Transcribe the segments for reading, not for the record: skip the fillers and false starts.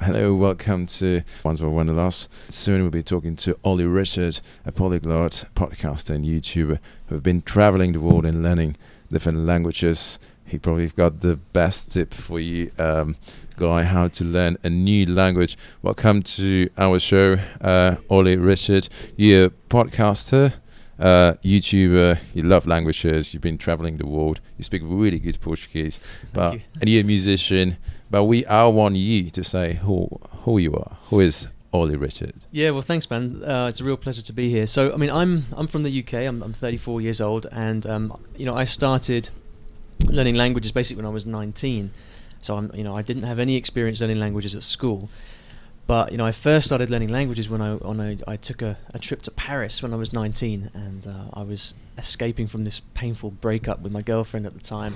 Hello, welcome to Wandsworth Wanderlust. Soon we'll be talking to Olly Richards, a polyglot podcaster and YouTuber who have been traveling the world and learning different languages. He probably got the best tip for you, Guy, how to learn a new language. Welcome to our show, Olly Richards. You're a podcaster, YouTuber, you love languages, you've been traveling the world, you speak really good Portuguese, and you're a musician. But I want you to say who you are. Who is Olly Richards? Yeah, well, thanks, man. It's a real pleasure to be here. So, I mean, I'm from the UK. I'm 34 years old, and I started learning languages basically when I was 19. So, I didn't have any experience learning languages at school. But I first started learning languages when I took a trip to Paris when I was 19, and I was escaping from this painful breakup with my girlfriend at the time.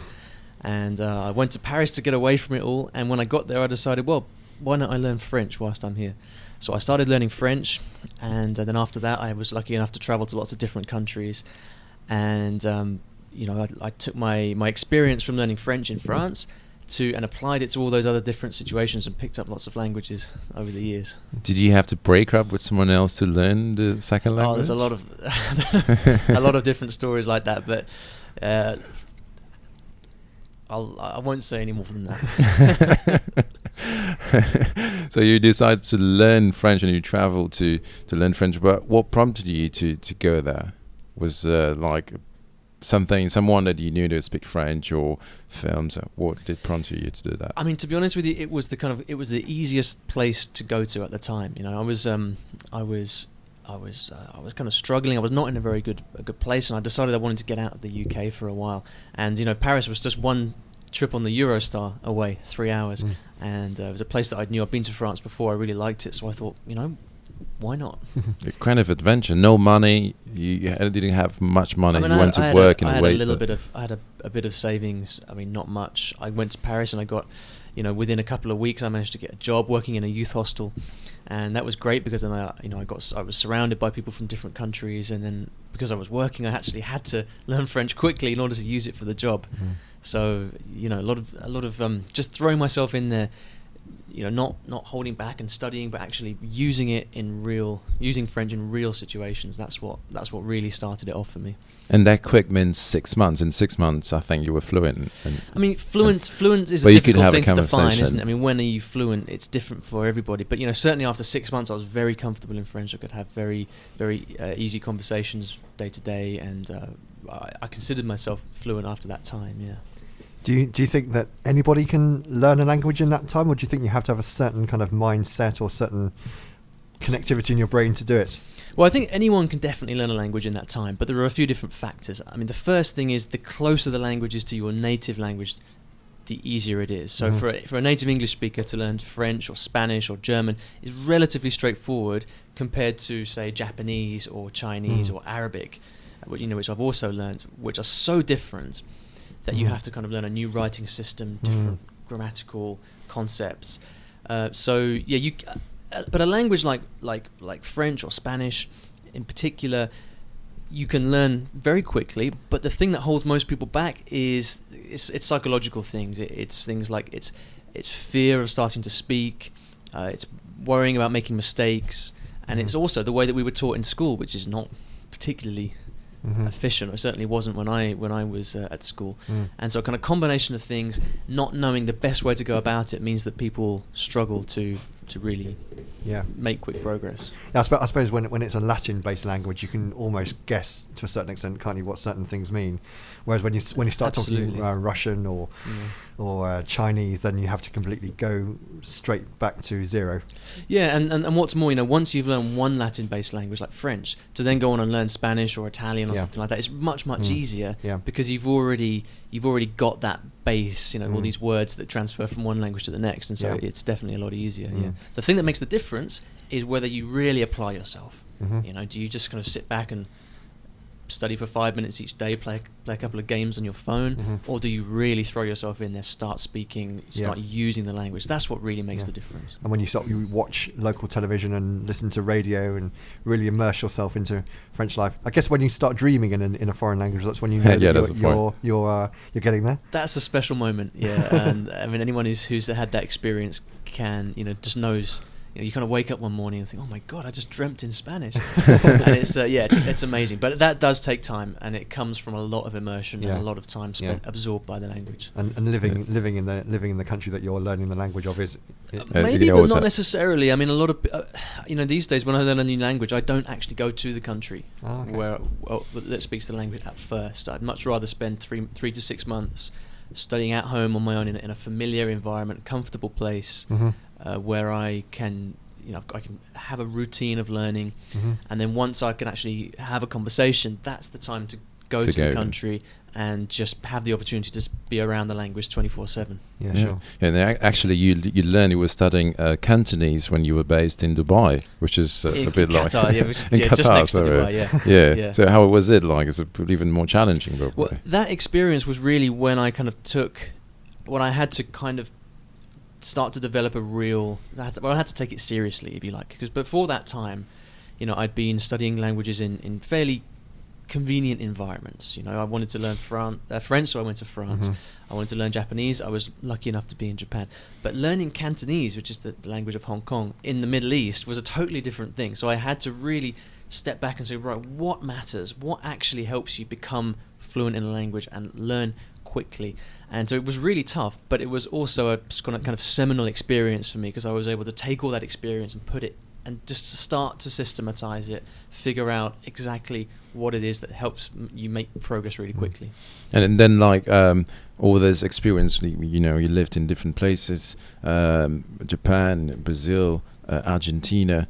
And I went to Paris to get away from it all. And when I got there, I decided, well, why not I learn French whilst I'm here? So I started learning French. And then after that, I was lucky enough to travel to lots of different countries. And, I took my experience from learning French in France and applied it to all those other different situations and picked up lots of languages over the years. Did you have to break up with someone else to learn the second language? Oh, there's a lot of different stories like that. But... I won't say any more than that. So you decided to learn French and you traveled to learn French, but what prompted you to go there? Was like someone that you knew to speak French or films? What did prompt you to do that? I mean, to be honest with you, it was the easiest place to go to at the time. I was kind of struggling. I was not in a very good place, and I decided I wanted to get out of the UK for a while. And Paris was just one trip on the Eurostar away, 3 hours, and it was a place that I knew. I'd been to France before. I really liked it, so I thought, why not? A kind of adventure. No money. You didn't have much money. You went to work and wait. I had a bit of savings. I mean, not much. I went to Paris and I got, within a couple of weeks, I managed to get a job working in a youth hostel. And that was great because then I was surrounded by people from different countries, and then because I was working, I actually had to learn French quickly in order to use it for the job. So a lot of just throwing myself in there, not holding back and studying, but actually using French in real situations. That's what really started it off for me. And that quick means 6 months. In 6 months, I think you were fluent. I mean, fluent is a difficult thing to define, isn't it? I mean, when are you fluent? It's different for everybody. But certainly after 6 months, I was very comfortable in French. I could have very, very easy conversations day to day, and I considered myself fluent after that time. Yeah. Do you think that anybody can learn a language in that time, or do you think you have to have a certain kind of mindset or certain connectivity in your brain to do it? Well, I think anyone can definitely learn a language in that time, but there are a few different factors. I mean, the first thing is the closer the language is to your native language, the easier it is. So for a native English speaker to learn French or Spanish or German is relatively straightforward compared to, say, Japanese or Chinese or Arabic, which I've also learned, which are so different that you have to kind of learn a new writing system, different grammatical concepts. But a language like French or Spanish, in particular, you can learn very quickly. But the thing that holds most people back is it's psychological things. It's things like it's fear of starting to speak. It's worrying about making mistakes, and it's also the way that we were taught in school, which is not particularly efficient. It certainly wasn't when I was at school. And so a kind of combination of things, not knowing the best way to go about it, means that people struggle to really make quick progress. Yeah, I suppose when it's a Latin-based language, you can almost guess to a certain extent, can't you, what certain things mean. Whereas when you start talking Russian or Chinese, then you have to completely go straight back to zero. Yeah, and what's more, once you've learned one Latin-based language like French, to then go on and learn Spanish or Italian or something like that, it's much easier because you've already got that base, all these words that transfer from one language to the next, and so it's definitely a lot easier. The thing that makes the difference is whether you really apply yourself. Do you just kind of sit back and study for 5 minutes each day, play a couple of games on your phone, or do you really throw yourself in there, start speaking, start using the language? That's what really makes the difference. And when you watch local television and listen to radio and really immerse yourself into French life, I guess when you start dreaming in a foreign language, that's when you know that you're getting there. That's a special moment, and I mean, anyone who's had that experience can, just knows. You kind of wake up one morning and think, "Oh my God, I just dreamt in Spanish," and it's amazing. But that does take time, and it comes from a lot of immersion and a lot of time spent absorbed by the language. And living in the country that you're learning the language of is maybe, but not necessarily. I mean, a lot of these days when I learn a new language, I don't actually go to the country that speaks the language at first. I'd much rather spend 3 to 6 months studying at home on my own in a familiar environment, comfortable place. Where I can, I can have a routine of learning, and then once I can actually have a conversation, that's the time to go to the country and just have the opportunity to be around the language 24/7. Yeah, sure. And actually, you learned you were studying Cantonese when you were based in Dubai, which is a bit Qatar, like in Qatar, just next to Dubai. Yeah. So how was it like? Is it even more challenging? Well, that experience was really when I had to kind of start to develop I had to take it seriously, if you like, because before that time, I'd been studying languages in fairly convenient environments. I wanted to learn French, so I went to France. I wanted to learn Japanese. I was lucky enough to be in Japan. But learning Cantonese, which is the language of Hong Kong, in the Middle East was a totally different thing. So I had to really step back and say, right, what matters? What actually helps you become fluent in a language and learn quickly? And so it was really tough, but it was also a kind of seminal experience for me, because I was able to take all that experience and put it and just start to systematize it, figure out exactly what it is that helps you make progress really quickly. And then all this experience, you lived in different places, Japan, Brazil, Argentina.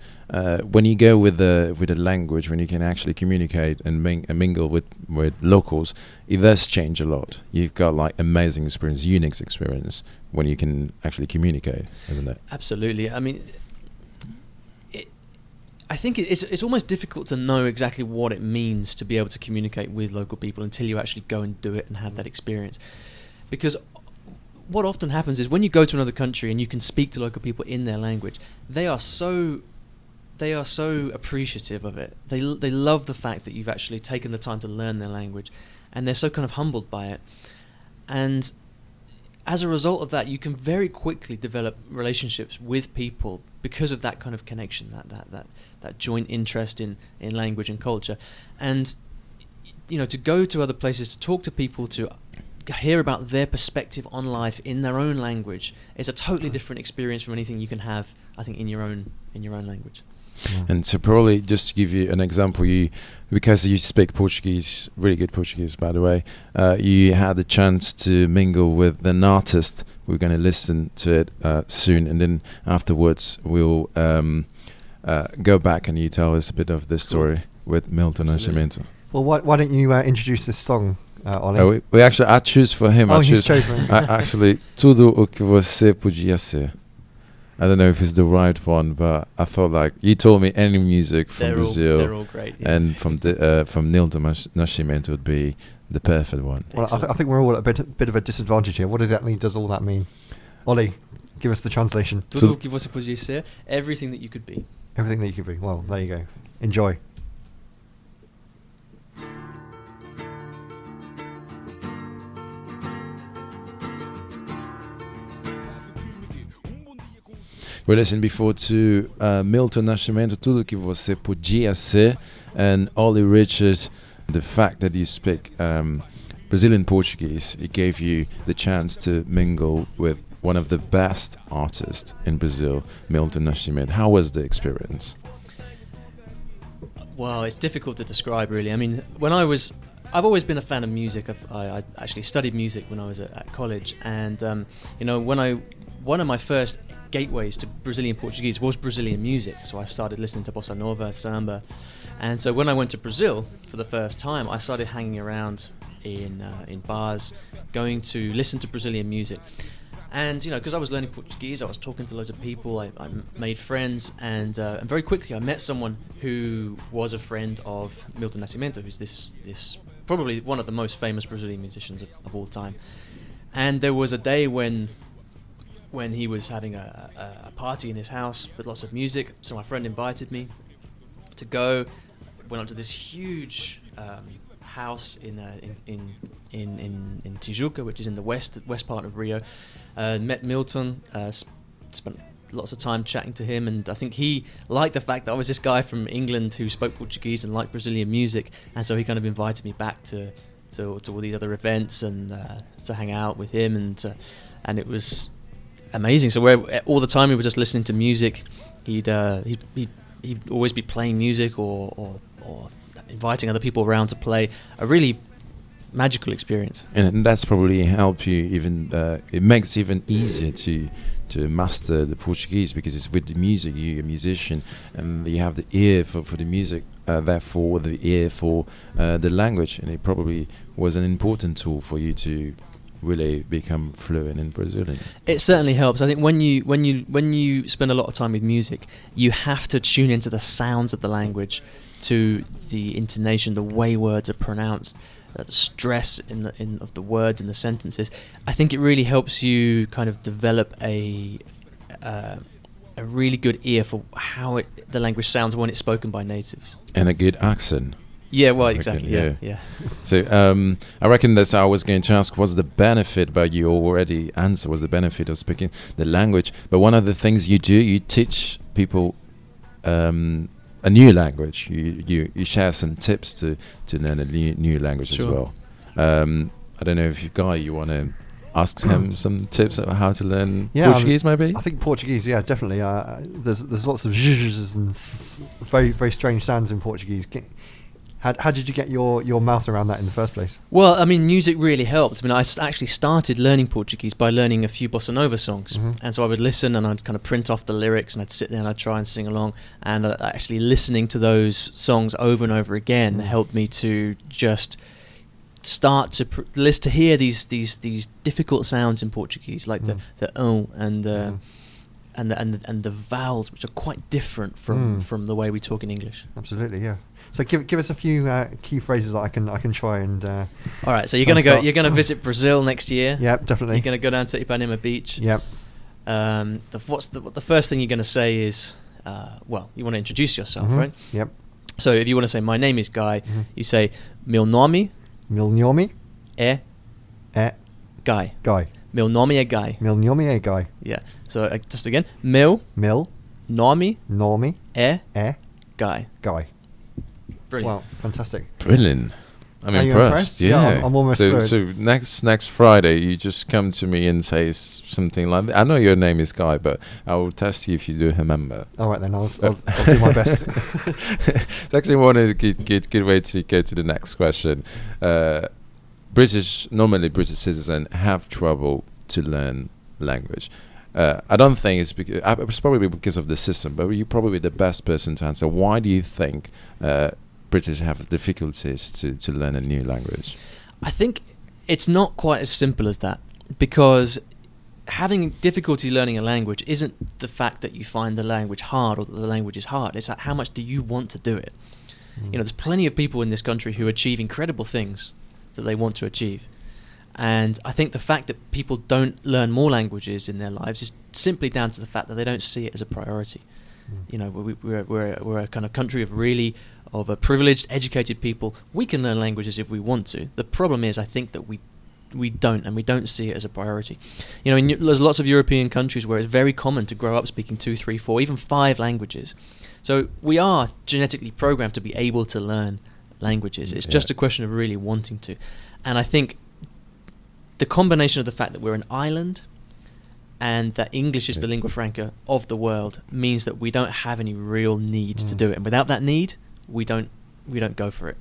When you go with a language, when you can actually communicate and mingle with locals, it does change a lot. You've got amazing experience, unique experience when you can actually communicate, isn't it? Absolutely. I mean, I think it's almost difficult to know exactly what it means to be able to communicate with local people until you actually go and do it and have that experience. Because what often happens is when you go to another country and you can speak to local people in their language, they are so appreciative of it. They love the fact that you've actually taken the time to learn their language, and they're so kind of humbled by it. And as a result of that, you can very quickly develop relationships with people because of that kind of connection, that joint interest in language and culture. And to go to other places, to talk to people, to hear about their perspective on life in their own language is a totally different experience from anything you can have, I think, in your own language. Yeah. And so probably just to give you an example, because you speak Portuguese, really good Portuguese, by the way, you had the chance to mingle with an artist. We're going to listen to it soon, and then afterwards we'll go back and you tell us a bit of the story with Milton Nascimento. Well, why don't you introduce this song, Olly? I choose for him. He's chosen. Actually, Tudo o que você podia ser. I don't know if it's the right one, but I thought you told me any music from Brazil, they're all great, yeah. And from Milton Nascimento would be the perfect one. Well, I think we're all at a bit of a disadvantage here. What exactly does all that mean? Olly, give us the translation. Tudo o que você podia ser, everything that you could be. Everything that you could be. Well, there you go. Enjoy. We listened before to Milton Nascimento, Tudo que você podia ser, and Olly Richards. The fact that you speak Brazilian Portuguese, it gave you the chance to mingle with one of the best artists in Brazil, Milton Nascimento. How was the experience? Well, it's difficult to describe, really. I mean, I've always been a fan of music. I actually studied music when I was at college, and one of my first gateways to Brazilian Portuguese was Brazilian music. So I started listening to bossa nova, samba, and so when I went to Brazil for the first time, I started hanging around in bars, going to listen to Brazilian music. And because I was learning Portuguese, I was talking to loads of people. I made friends, and very quickly I met someone who was a friend of Milton Nascimento, who's this probably one of the most famous Brazilian musicians of all time. And there was a day when he was having a party in his house with lots of music. So my friend invited me to go. Went up to this huge house in Tijuca, which is in the west part of Rio. Met Milton, spent lots of time chatting to him, and I think he liked the fact that I was this guy from England who spoke Portuguese and liked Brazilian music, and so he kind of invited me back to all these other events and to hang out with him, and it was amazing. So all the time we were just listening to music. He'd always be playing music or inviting other people around to play. A really magical experience. And that's probably helped you even. It makes it even easier to master the Portuguese, because it's with the music. You're a musician and you have the ear for the music, therefore the ear for the language, and it probably was an important tool for you to really become fluent in Brazilian. It certainly helps. I think when you spend a lot of time with music, you have to tune into the sounds of the language, to the intonation, the way words are pronounced, the stress of the words and the sentences. I think it really helps you kind of develop a really good ear for how the language sounds when it's spoken by natives. And a good accent. Yeah, well, exactly. Yeah. So I reckon that's I was going to ask, what's the benefit, but you already answered, what's the benefit of speaking the language. But one of the things you do, you teach people a new language. You share some tips to learn a new language as well. I don't know if you want to ask him some tips about how to learn Portuguese, maybe? I think Portuguese, definitely. There's lots of zhuzhs and very, very strange sounds in Portuguese. How did you get your mouth around that in the first place? Well, I mean, music really helped. I mean, I actually started learning Portuguese by learning a few bossa nova songs. Mm-hmm. And so I would listen and I'd kind of print off the lyrics and I'd sit there and I'd try and sing along. And actually listening to those songs over and over again helped me to just start to hear these difficult sounds in Portuguese, like the and the vowels, which are quite different from the way we talk in English. Absolutely, yeah. So give us a few key phrases that I can try and. All right, so you're gonna visit Brazil next year. Yep, definitely. You're gonna go down to Ipanema Beach. Yep. The first thing you're gonna say is, you want to introduce yourself, right? Yep. So if you want to say, my name is Guy, you say, meu nome é Guy. Guy. Meu nome é Guy. Meu nome é Guy. Yeah. So just again, meu nome é Guy. Guy. Brilliant. Wow, fantastic. Brilliant. I'm impressed. Yeah, I'm almost through. So next Friday, you just come to me and say something like that. I know your name is Guy, but I will test you if you do remember. All right, then I'll do my best. It's actually one of the good way to go to the next question. Normally British citizens have trouble to learn language. I don't think it's probably because of the system, but you're probably the best person to answer. Why do you think British have difficulties to learn a new language? I think it's not quite as simple as that, because having difficulty learning a language isn't the fact that you find the language hard or that the language is hard. It's like, how much do you want to do it? There's plenty of people in this country who achieve incredible things that they want to achieve. And I think the fact that people don't learn more languages in their lives is simply down to the fact that they don't see it as a priority. We're a kind of country of a privileged, educated people. We can learn languages if we want to. The problem is, I think that we don't see it as a priority. There's lots of European countries where it's very common to grow up speaking 2, 3, 4, even 5 languages. So we are genetically programmed to be able to learn languages. It's just a question of really wanting to. And I think the combination of the fact that we're an island and that English is the lingua franca of the world means that we don't have any real need to do it. And without that need, we don't go for it.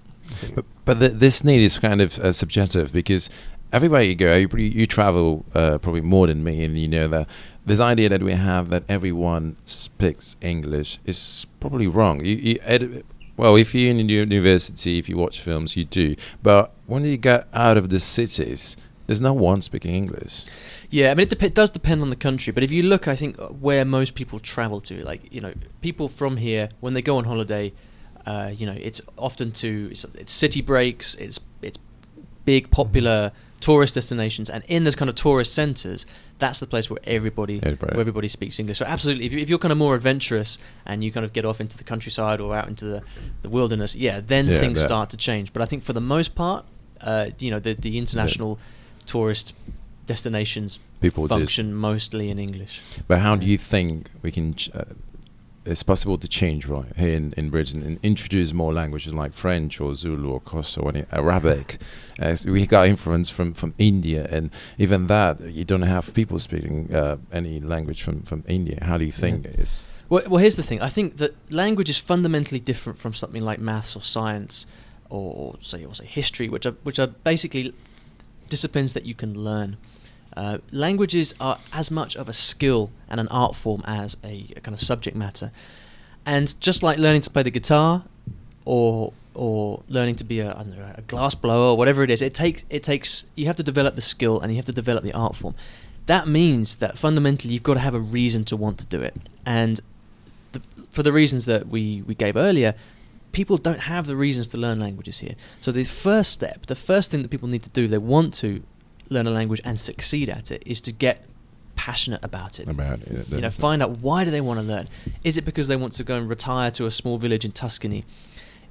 But this need is kind of subjective, because everywhere you go, you travel probably more than me, and you know that this idea that we have that everyone speaks English is probably wrong. If you're in a university, if you watch films, you do. But when you get out of the cities, there's no one speaking English. Yeah, I mean, it does depend on the country, but if you look, I think, where most people travel to, like, you know, people from here, when they go on holiday, you know, it's often it's city breaks, it's big, popular tourist destinations, and in those kind of tourist centres, that's the place where everybody speaks English. So absolutely, if you're kind of more adventurous and you kind of get off into the countryside or out into the wilderness, then things start to change. But I think for the most part, you know, the international tourist destinations people function mostly in English. But how do you think we can it's possible to change right here in Britain and introduce more languages like French or Zulu or Koso or Arabic? We got influence from India, and even that, you don't have people speaking any language from India. How do you think it's... Well, here's the thing. I think that language is fundamentally different from something like maths or science or say history, which are basically disciplines that you can learn. Languages are as much of a skill and an art form as a kind of subject matter, and just like learning to play the guitar or learning to be a glass blower or whatever it is, it takes you have to develop the skill and you have to develop the art form. That means that fundamentally you've got to have a reason to want to do it, and for the reasons that we gave earlier, people don't have the reasons to learn languages here. So the first thing that people need to do if they want to learn a language and succeed at it is to get passionate about it. You know, find out why do they want to learn. Is it because they want to go and retire to a small village in Tuscany?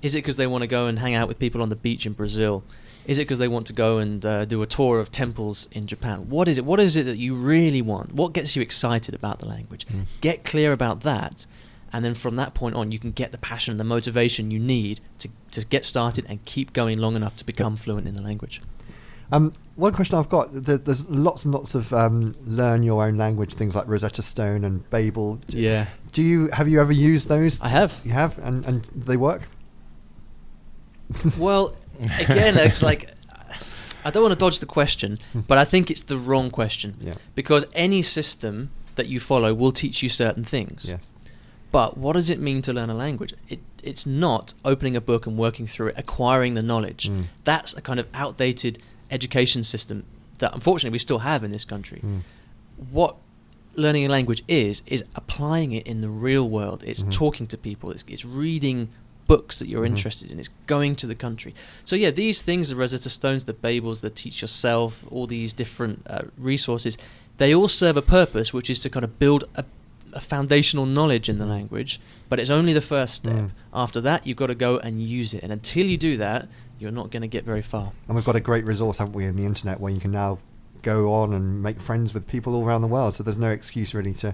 Is it because they want to go and hang out with people on the beach in Brazil? Is it because they want to go and do a tour of temples in Japan? What is it? What is it that you really want? What gets you excited about the language? Get clear about that, and then from that point on, you can get the passion and the motivation you need to get started and keep going long enough to become fluent in the language. One question I've got, there's lots and lots of learn your own language, things like Rosetta Stone and Babel. Have you ever used those? I have. You have? And they work? Well, again, it's like, I don't want to dodge the question, but I think it's the wrong question. Yeah. Because any system that you follow will teach you certain things. Yeah. But what does it mean to learn a language? It's not opening a book and working through it, acquiring the knowledge. That's a kind of outdated education system that unfortunately we still have in this country. What learning a language is applying it in the real world. It's talking to people. It's reading books that you're interested in. It's going to the country. So yeah, these things, the Rosetta Stones, the Babels, the Teach Yourself, all these different resources, they all serve a purpose, which is to kind of build a foundational knowledge in the language, but it's only the first step. After that, you've got to go and use it, and until you do that, you're not going to get very far. And we've got a great resource, haven't we, in the internet, where you can now go on and make friends with people all around the world, so there's no excuse really to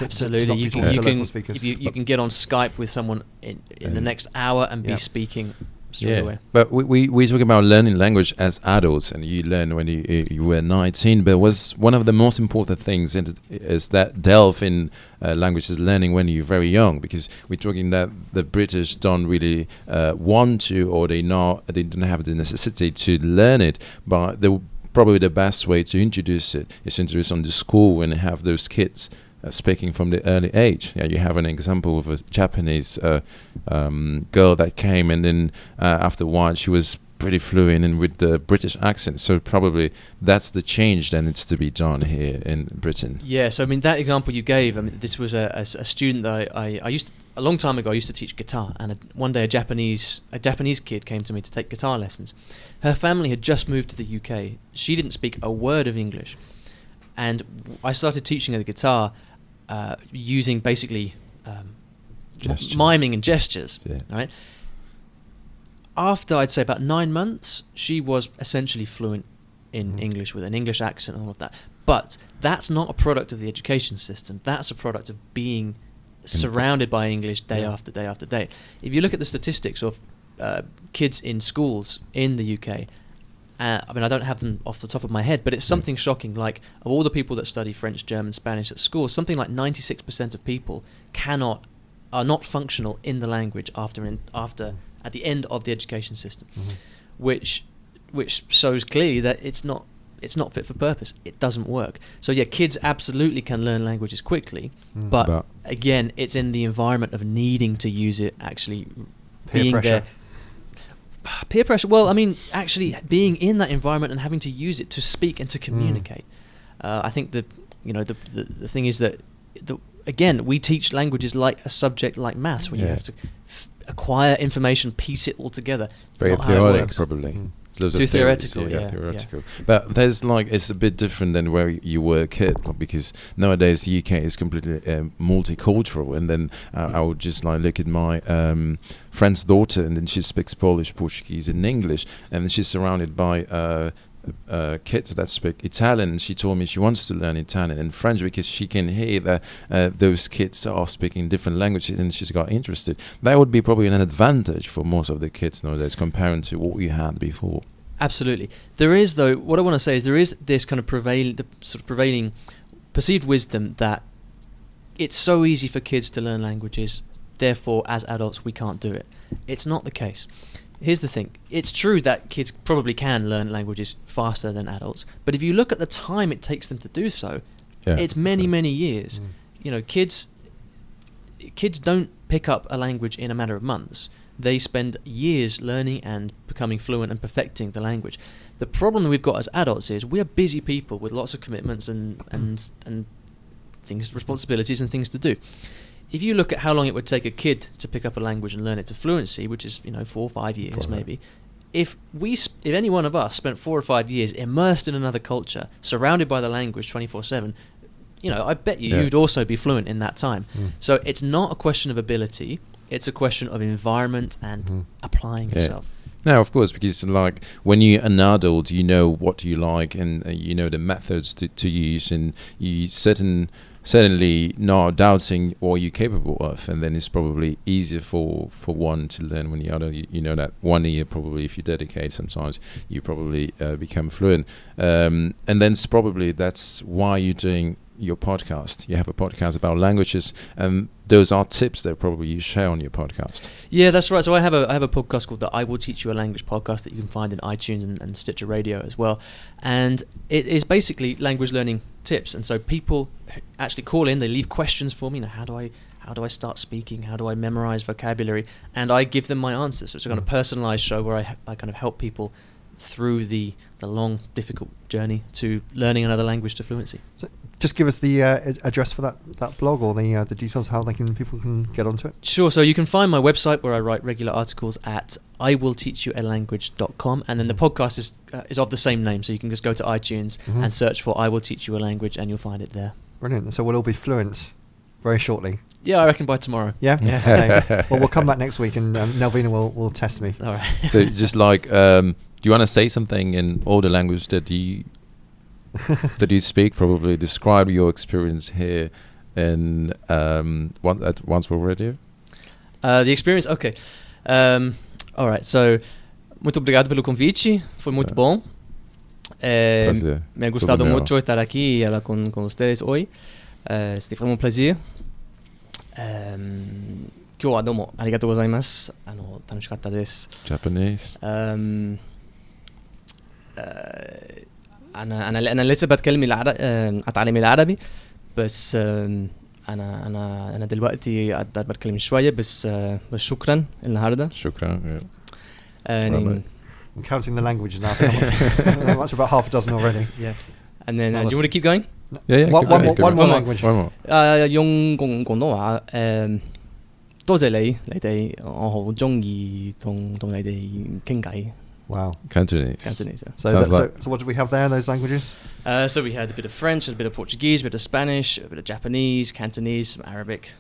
absolutely you can get on Skype with someone in the next hour and be speaking straight away. But we talk about learning language as adults, and you learn when you were 19, but was one of the most important things is that delve in languages learning when you're very young, because we're talking that the British don't really want to, or they don't have the necessity to learn it, but probably the best way to introduce it is to introduce on the school and have those kids speaking from the early age. You have an example of a Japanese girl that came, and then after a while she was pretty fluent and with the British accent. So probably that's the change that needs to be done here in Britain. Yeah, so I mean, that example you gave, I mean, this was a student that I used to, a long time ago, I used to teach guitar, and one day a Japanese kid came to me to take guitar lessons. Her family had just moved to the UK. She didn't speak a word of English, and I started teaching her the guitar using basically miming and gestures. Right. After I'd say about 9 months, she was essentially fluent in English with an English accent and all of that. But that's not a product of the education system. That's a product of being surrounded by English day after day after day. If you look at the statistics of kids in schools in the UK, I mean, I don't have them off the top of my head, but it's something shocking. Like, of all the people that study French, German, Spanish at school, something like 96% of people are not functional in the language after at the end of the education system, which shows clearly that it's not fit for purpose. It doesn't work. So yeah, kids absolutely can learn languages quickly, but again, it's in the environment of needing to use it, actually being there. Peer pressure. Well, I mean, actually being in that environment and having to use it to speak and to communicate. I think the thing is that again, we teach languages like a subject like maths, where you have to acquire information, piece it all together. Very theoretic, probably. Too theoretical, theoretical. But there's it's a bit different than where you were a kid, because nowadays the UK is completely multicultural. And then I would just look at my friend's daughter, and then she speaks Polish, Portuguese, and English, and she's surrounded by kids that speak Italian, and she told me she wants to learn Italian and French because she can hear that those kids are speaking different languages, and she's got interested. That would be probably an advantage for most of the kids nowadays comparing to what we had before. Absolutely. There is, though, what I want to say is there is this kind of prevailing perceived wisdom that it's so easy for kids to learn languages, therefore as adults we can't do it. It's not the case. Here's the thing. It's true that kids probably can learn languages faster than adults, but if you look at the time it takes them to do so, it's many years. Kids don't pick up a language in a matter of months. They spend years learning and becoming fluent and perfecting the language. The problem that we've got as adults is we are busy people with lots of commitments and things, responsibilities and things to do. If you look at how long it would take a kid to pick up a language and learn it to fluency, which is 4 or 5 years maybe, if any one of us spent 4 or 5 years immersed in another culture, surrounded by the language 24/7, I bet you'd also be fluent in that time. So it's not a question of ability; it's a question of environment and applying yourself. No, of course, because when you're an adult, you know what you like, and you know the methods to use, and you certainly not doubting what you're capable of, and then it's probably easier for one to learn when you're adult. You know that 1 year probably, if you dedicate, sometimes you probably become fluent, and then probably that's why you're doing your podcast. You have a podcast about languages, and those are tips that probably you share on your podcast. Yeah, that's right. So I have a podcast called the I Will Teach You a Language podcast that you can find in iTunes and Stitcher Radio as well, and it is basically language learning tips. And so people actually call in, they leave questions for me. How do I start speaking? How do I memorize vocabulary? And I give them my answers. So it's a kind of personalized show where I kind of help people through the long, difficult journey to learning another language to fluency. So just give us the address for that blog, or the details how people can get onto it. Sure. So you can find my website where I write regular articles at iwillteachyoualanguage.com, and then the podcast is of the same name. So you can just go to iTunes and search for I Will Teach You a Language, and you'll find it there. Brilliant. So we'll all be fluent very shortly. Yeah, I reckon by tomorrow. Yeah. Okay. Well, we'll come back next week, and Nelvino will test me. All right. So just do you want to say something in all the language that you speak? Probably describe your experience here at Wandsworth Radio. The experience, okay. All right. So, muito obrigado pelo convite. Foi muito bom. Me ha gustado mucho estar aquí y hablar con ustedes hoy. C'était vraiment un plaisir. 今日はどうもありがとうございます。楽しかったです。Japanese. أنا لسه أتعلم العربي، بس أنا دلوقتي أقدر بتكلم شوية، بس شكرا النهاردة. شكرا. I'm counting the languages now. I'm much about half a dozen already. Yeah. And then do you want to keep going? Yeah. One more language. One more. 用廣東話多謝你哋，我好鍾意同你哋傾偈。Wow. Cantonese. Yeah. So what did we have there in those languages? So we had a bit of French, a bit of Portuguese, a bit of Spanish, a bit of Japanese, Cantonese, some Arabic.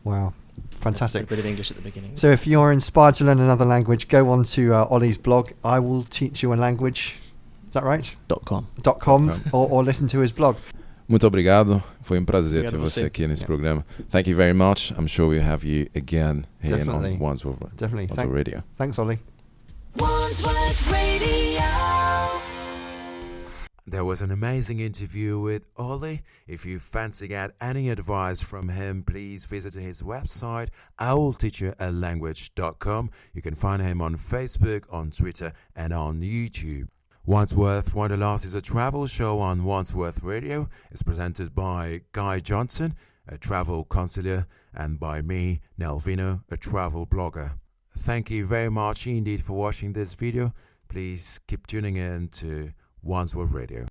Wow. Fantastic. A bit of English at the beginning. So if you're inspired to learn another language, go on to Olly's blog, I Will Teach You a Language. Is that right? .com. Or listen to his blog. Muito obrigado. Foi prazer ter você aqui nesse programa. Thank you very much. I'm sure we'll have you again here on Wandsworth Radio. Thanks, Olly. Wandsworth Radio. There was an amazing interview with Olly. If you fancy get any advice from him, please visit his website, iwillteachyoualanguage.com. You can find him on Facebook, on Twitter, and on YouTube. Wandsworth Wanderlust is a travel show on Wandsworth Radio. It's presented by Guy Johnson, a travel consular, and by me, Nelvino, a travel blogger. Thank you very much indeed for watching this video. Please keep tuning in to Wandsworth Radio.